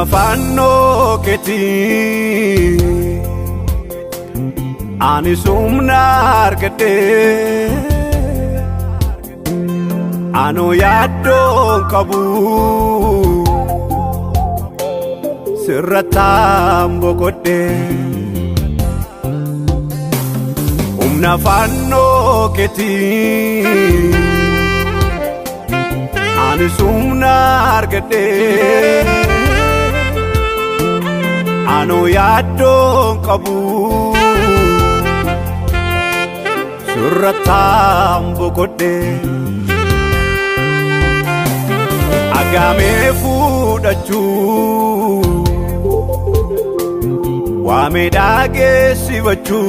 Humna fanno keti ani sumna argate ano yaddo kabu sirratam bokote humna fanno keti ani sumna argate ano yaddo kabu sirratam bokote agame fudachu wame dage sivachu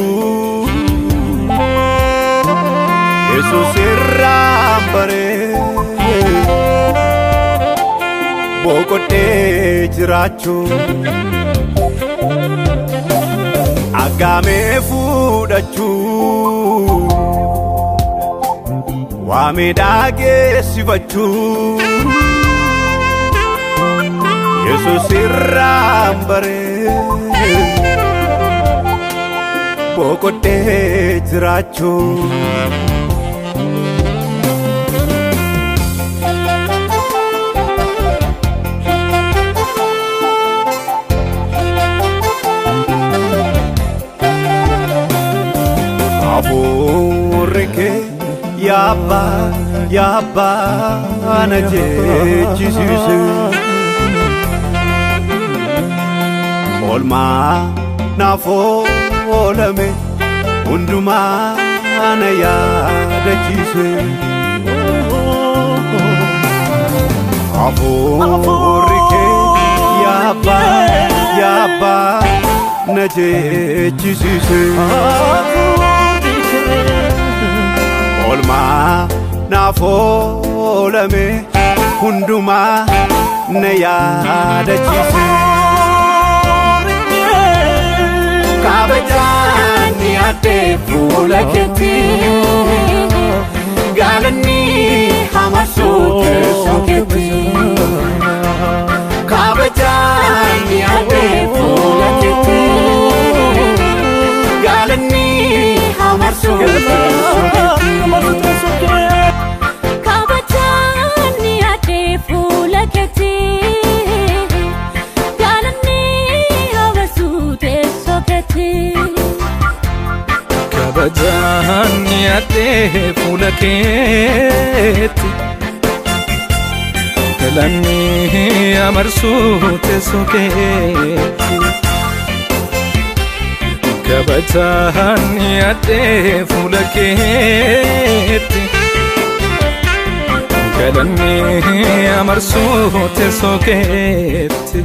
Jesus irambare bokote jirachu agame fudachu wame dage sivachu Jesus irambare bokote jirachu aboreke yaba anaje chisise olma nafo olame unduma anaya dachise aboreke yaba naje chisise olma nafo olame unduma naya dachise kabajani ate fulaketi galani hamasote soketi kabajani ate fulaketi galani hamasote soketi kabajani ate fulaketi kabajani ate fulaketi galani amarsute soketi kabajani ate fulaketi galani amarsute soketi